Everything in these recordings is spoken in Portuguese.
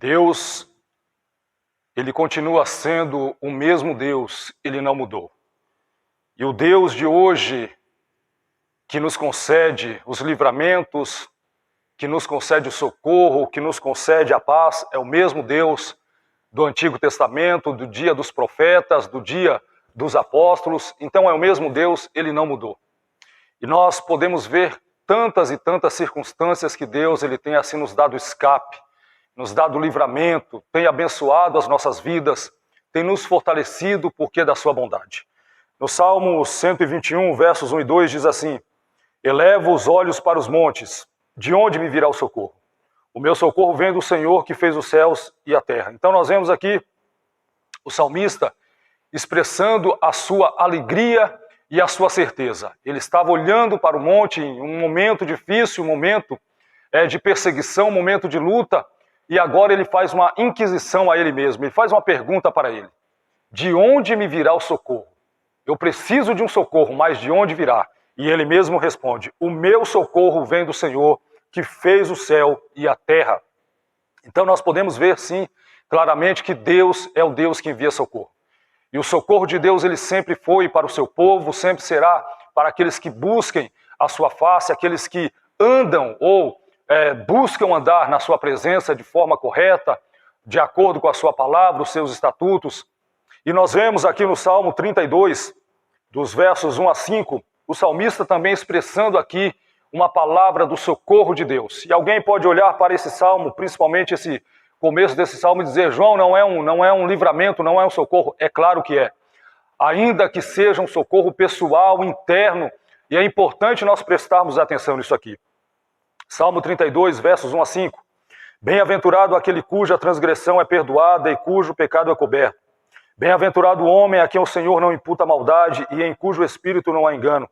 Deus, Ele continua sendo o mesmo Deus, Ele não mudou. E o Deus de hoje, que nos concede os livramentos, que nos concede o socorro, que nos concede a paz, é o mesmo Deus do Antigo Testamento, do dia dos profetas, do dia dos apóstolos. Então é o mesmo Deus, Ele não mudou. E nós podemos ver tantas e tantas circunstâncias que Deus Ele tem assim nos dado escape, nos dado livramento, tem abençoado as nossas vidas, tem nos fortalecido porque da sua bondade. No Salmo 121, versos 1 e 2 diz assim: elevo os olhos para os montes, de onde me virá o socorro? O meu socorro vem do Senhor que fez os céus e a terra. Então nós vemos aqui o salmista expressando a sua alegria e a sua certeza. Ele estava olhando para o monte em um momento difícil, um momento de perseguição, um momento de luta, e agora ele faz uma inquisição a ele mesmo, ele faz uma pergunta para ele: de onde me virá o socorro? Eu preciso de um socorro, mas de onde virá? E ele mesmo responde: o meu socorro vem do Senhor que fez o céu e a terra. Então nós podemos ver sim, claramente que Deus é o Deus que envia socorro. E o socorro de Deus ele sempre foi para o seu povo, sempre será para aqueles que busquem a sua face, aqueles que andam ou buscam andar na sua presença de forma correta, de acordo com a sua palavra, os seus estatutos. E nós vemos aqui no Salmo 32, dos versos 1 a 5, o salmista também expressando aqui uma palavra do socorro de Deus. E alguém pode olhar para esse salmo, principalmente esse começo desse salmo, e dizer: João, não é um livramento, não é um socorro. É claro que é. Ainda que seja um socorro pessoal, interno, e é importante nós prestarmos atenção nisso aqui. Salmo 32, versos 1 a 5. Bem-aventurado aquele cuja transgressão é perdoada e cujo pecado é coberto. Bem-aventurado o homem a quem o Senhor não imputa maldade e em cujo espírito não há engano.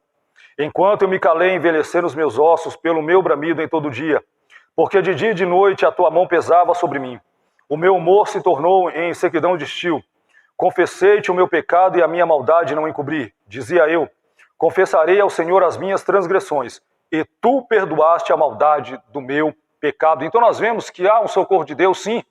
Enquanto eu me calei envelhecer os meus ossos pelo meu bramido em todo dia, porque de dia e de noite a tua mão pesava sobre mim. O meu humor se tornou em sequidão de estio. Confessei-te o meu pecado e a minha maldade não encobri. Dizia eu: confessarei ao Senhor as minhas transgressões, e tu perdoaste a maldade do meu pecado. Então nós vemos que há um socorro de Deus, sim,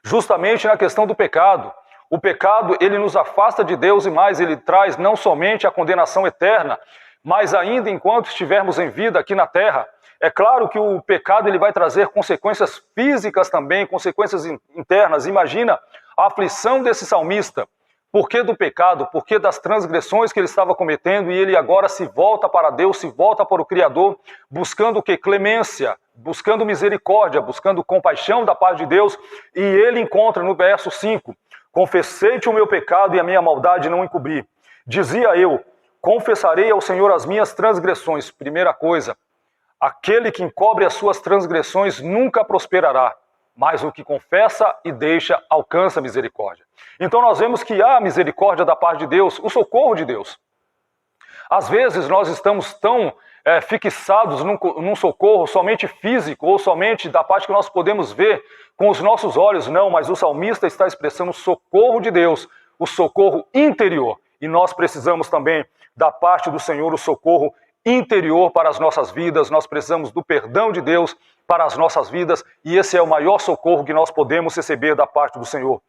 justamente na questão do pecado. O pecado, ele nos afasta de Deus e mais, ele traz não somente a condenação eterna, mas ainda enquanto estivermos em vida aqui na terra. É claro que o pecado ele vai trazer consequências físicas também, consequências internas. Imagina a aflição desse salmista. Por que do pecado? Por que das transgressões que ele estava cometendo? E ele agora se volta para Deus, se volta para o Criador, buscando o quê? Clemência, buscando misericórdia, buscando compaixão da parte de Deus. E ele encontra no verso 5: confessei-te o meu pecado e a minha maldade não encobri. Dizia eu: confessarei ao Senhor as minhas transgressões. Primeira coisa, aquele que encobre as suas transgressões nunca prosperará, mas o que confessa e deixa alcança misericórdia. Então nós vemos que há misericórdia da parte de Deus, o socorro de Deus. Às vezes nós estamos tão fixados num socorro somente físico, ou somente da parte que nós podemos ver com os nossos olhos. Não, mas o salmista está expressando o socorro de Deus, o socorro interior. E nós precisamos também da parte do Senhor o socorro interior para as nossas vidas. Nós precisamos do perdão de Deus para as nossas vidas, e esse é o maior socorro que nós podemos receber da parte do Senhor.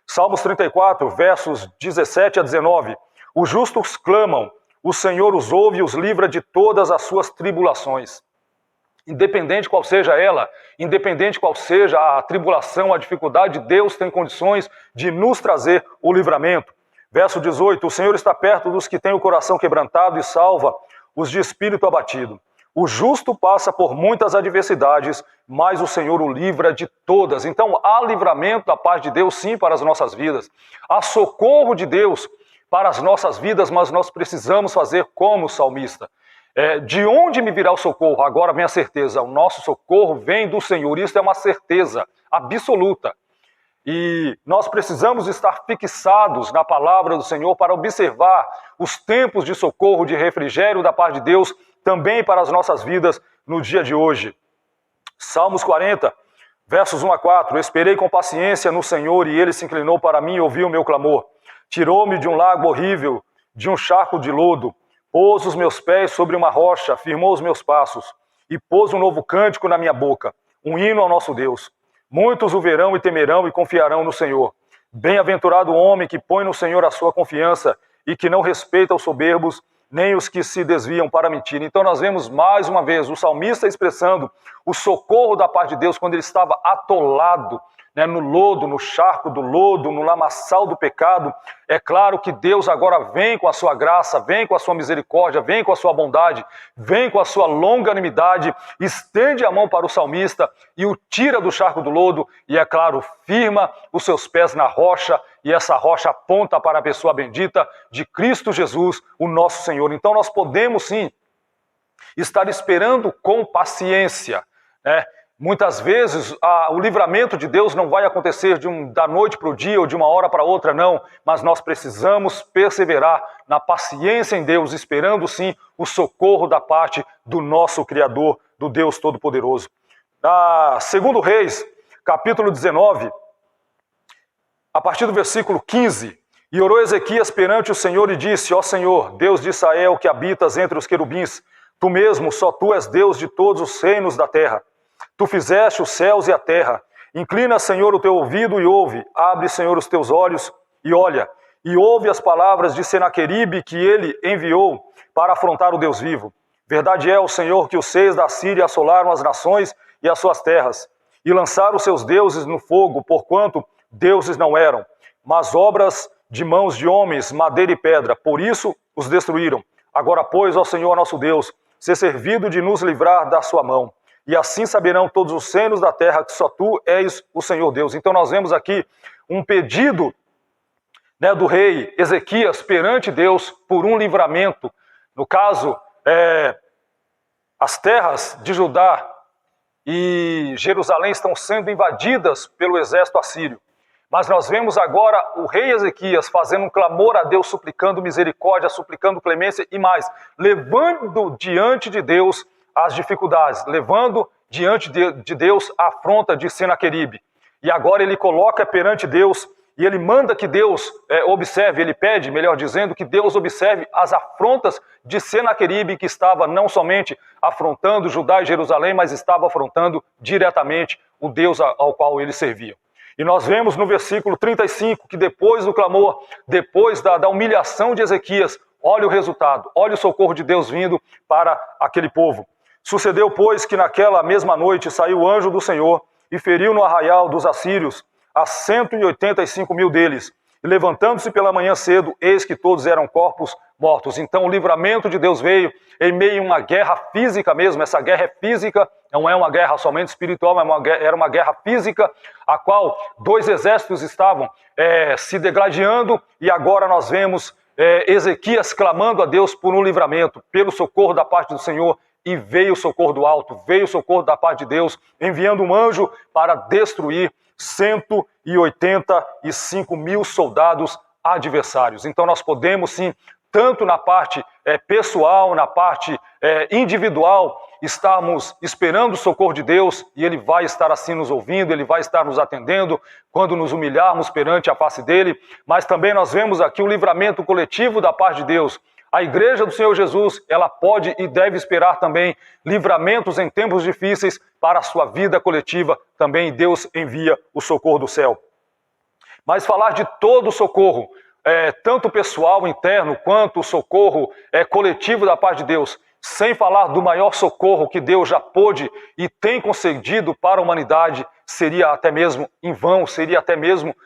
Salmos 34, versos 17 a 19. Os justos clamam, o Senhor os ouve e os livra de todas as suas tribulações. Independente qual seja ela, independente qual seja a tribulação, a dificuldade, Deus tem condições de nos trazer o livramento. Verso 18, o Senhor está perto dos que têm o coração quebrantado e salva os de espírito abatido. O justo passa por muitas adversidades, mas o Senhor o livra de todas. Então há livramento da parte de Deus, sim, para as nossas vidas. Há socorro de Deus para as nossas vidas, mas nós precisamos fazer como o salmista. De onde me virá o socorro? Agora vem a certeza, o nosso socorro vem do Senhor. Isso é uma certeza absoluta. E nós precisamos estar fixados na palavra do Senhor para observar os tempos de socorro, de refrigério da parte de Deus, também para as nossas vidas no dia de hoje. Salmos 40, versos 1 a 4. Esperei com paciência no Senhor e Ele se inclinou para mim e ouviu o meu clamor. Tirou-me de um lago horrível, de um charco de lodo. Pôs os meus pés sobre uma rocha, firmou os meus passos e pôs um novo cântico na minha boca, um hino ao nosso Deus. Muitos o verão e temerão e confiarão no Senhor. Bem-aventurado o homem que põe no Senhor a sua confiança e que não respeita os soberbos, nem os que se desviam para a mentira. Então nós vemos mais uma vez o salmista expressando o socorro da parte de Deus quando ele estava atolado, no lodo, no charco do lodo, no lamaçal do pecado. É claro que Deus agora vem com a sua graça, vem com a sua misericórdia, vem com a sua bondade, vem com a sua longanimidade, estende a mão para o salmista e o tira do charco do lodo e, é claro, firma os seus pés na rocha, e essa rocha aponta para a pessoa bendita de Cristo Jesus, o nosso Senhor. Então nós podemos sim estar esperando com paciência, Muitas vezes o livramento de Deus não vai acontecer da noite para o dia ou de uma hora para outra, não. Mas nós precisamos perseverar na paciência em Deus, esperando sim o socorro da parte do nosso Criador, do Deus Todo-Poderoso. Segundo Reis, capítulo 19, a partir do versículo 15, e orou Ezequias perante o Senhor e disse: Ó Senhor, Deus de Israel, que habitas entre os querubins, tu mesmo, só tu és Deus de todos os reinos da terra. Tu fizeste os céus e a terra. Inclina, Senhor, o teu ouvido e ouve. Abre, Senhor, os teus olhos e olha. E ouve as palavras de Senaqueribe que ele enviou para afrontar o Deus vivo. Verdade é, o Senhor, que os seis da Síria assolaram as nações e as suas terras, e lançaram os seus deuses no fogo, porquanto deuses não eram, mas obras de mãos de homens, madeira e pedra. Por isso os destruíram. Agora, pois, ó Senhor nosso Deus, ser servido de nos livrar da sua mão. E assim saberão todos os reinos da terra que só tu és o Senhor Deus. Então nós vemos aqui um pedido do rei Ezequias perante Deus por um livramento. No caso, as terras de Judá e Jerusalém estão sendo invadidas pelo exército assírio. Mas nós vemos agora o rei Ezequias fazendo um clamor a Deus, suplicando misericórdia, suplicando clemência e mais, levando diante de Deus as dificuldades, levando diante de Deus a afronta de Senaqueribe. E agora ele coloca perante Deus e ele manda que Deus observe, ele pede, melhor dizendo, que Deus observe as afrontas de Senaqueribe, que estava não somente afrontando Judá e Jerusalém, mas estava afrontando diretamente o Deus ao qual eles serviam. E nós vemos no versículo 35 que depois do clamor, depois da humilhação de Ezequias, olha o resultado, olha o socorro de Deus vindo para aquele povo. Sucedeu, pois, que naquela mesma noite saiu o anjo do Senhor e feriu no arraial dos assírios a 185.000 deles. E levantando-se pela manhã cedo, eis que todos eram corpos mortos. Então o livramento de Deus veio em meio a uma guerra física mesmo. Essa guerra é física, não é uma guerra somente espiritual, mas era uma guerra física, a qual dois exércitos estavam se degladiando, e agora nós vemos Ezequias clamando a Deus por um livramento, pelo socorro da parte do Senhor. E veio o socorro do alto, veio o socorro da parte de Deus, enviando um anjo para destruir 185.000 soldados adversários. Então nós podemos sim, tanto na parte pessoal, na parte individual, estarmos esperando o socorro de Deus, e Ele vai estar assim nos ouvindo, Ele vai estar nos atendendo quando nos humilharmos perante a face dEle, mas também nós vemos aqui o livramento coletivo da parte de Deus. A igreja do Senhor Jesus, ela pode e deve esperar também livramentos em tempos difíceis para a sua vida coletiva. Também Deus envia o socorro do céu. Mas falar de todo o socorro, tanto pessoal, interno, quanto o socorro coletivo da parte de Deus, sem falar do maior socorro que Deus já pôde e tem concedido para a humanidade, seria até mesmo em vão, seria até mesmo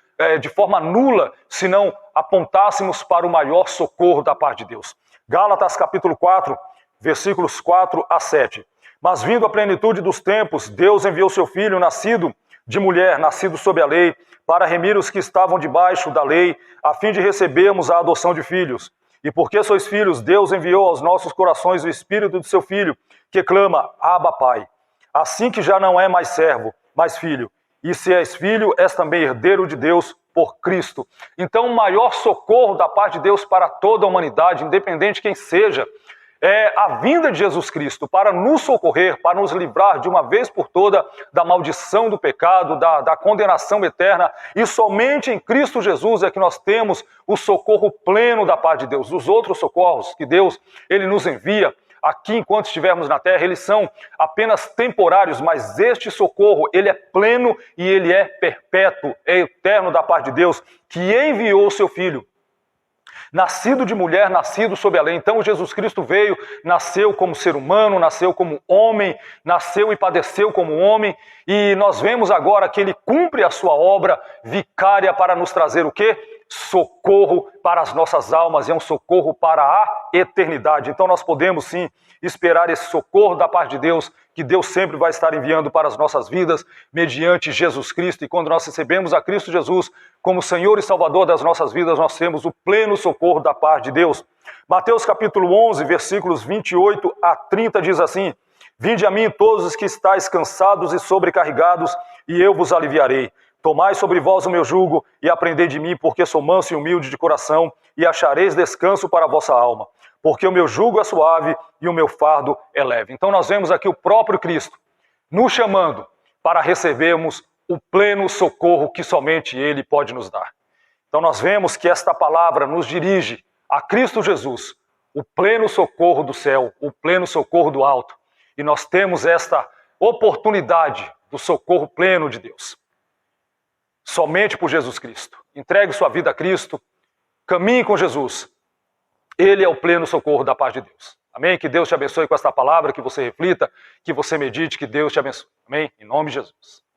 de forma nula, se não apontássemos para o maior socorro da parte de Deus. Gálatas capítulo 4, versículos 4 a 7. Mas vindo a plenitude dos tempos, Deus enviou seu Filho, nascido de mulher, nascido sob a lei, para remir os que estavam debaixo da lei, a fim de recebermos a adoção de filhos. E porque sois filhos, Deus enviou aos nossos corações o Espírito do seu Filho, que clama, Abba, Pai. Assim que já não é mais servo, mas filho. E se és filho, és também herdeiro de Deus por Cristo. Então o maior socorro da parte de Deus para toda a humanidade, independente de quem seja, é a vinda de Jesus Cristo para nos socorrer, para nos livrar de uma vez por toda da maldição do pecado, da condenação eterna. E somente em Cristo Jesus é que nós temos o socorro pleno da parte de Deus. Os outros socorros que Deus ele nos envia, aqui enquanto estivermos na terra, eles são apenas temporários, mas este socorro, ele é pleno e ele é perpétuo, é eterno da parte de Deus, que enviou o seu Filho. Nascido de mulher, nascido sob a lei. Então Jesus Cristo veio, nasceu como ser humano, nasceu como homem, nasceu e padeceu como homem, e nós vemos agora que ele cumpre a sua obra vicária para nos trazer o quê? Socorro para as nossas almas, e é um socorro para a eternidade. Então nós podemos sim esperar esse socorro da parte de Deus, que Deus sempre vai estar enviando para as nossas vidas, mediante Jesus Cristo. E quando nós recebemos a Cristo Jesus como Senhor e Salvador das nossas vidas, nós temos o pleno socorro da parte de Deus. Mateus capítulo 11, versículos 28 a 30 diz assim: Vinde a mim todos os que estáis cansados e sobrecarregados, e eu vos aliviarei. Tomai sobre vós o meu jugo e aprendei de mim, porque sou manso e humilde de coração, e achareis descanso para a vossa alma. Porque o meu jugo é suave e o meu fardo é leve. Então nós vemos aqui o próprio Cristo nos chamando para recebermos o pleno socorro que somente Ele pode nos dar. Então nós vemos que esta palavra nos dirige a Cristo Jesus, o pleno socorro do céu, o pleno socorro do alto. E nós temos esta oportunidade do socorro pleno de Deus. Somente por Jesus Cristo. Entregue sua vida a Cristo, caminhe com Jesus. Ele é o pleno socorro da parte de Deus. Amém? Que Deus te abençoe com esta palavra, que você reflita, que você medite, que Deus te abençoe. Amém? Em nome de Jesus.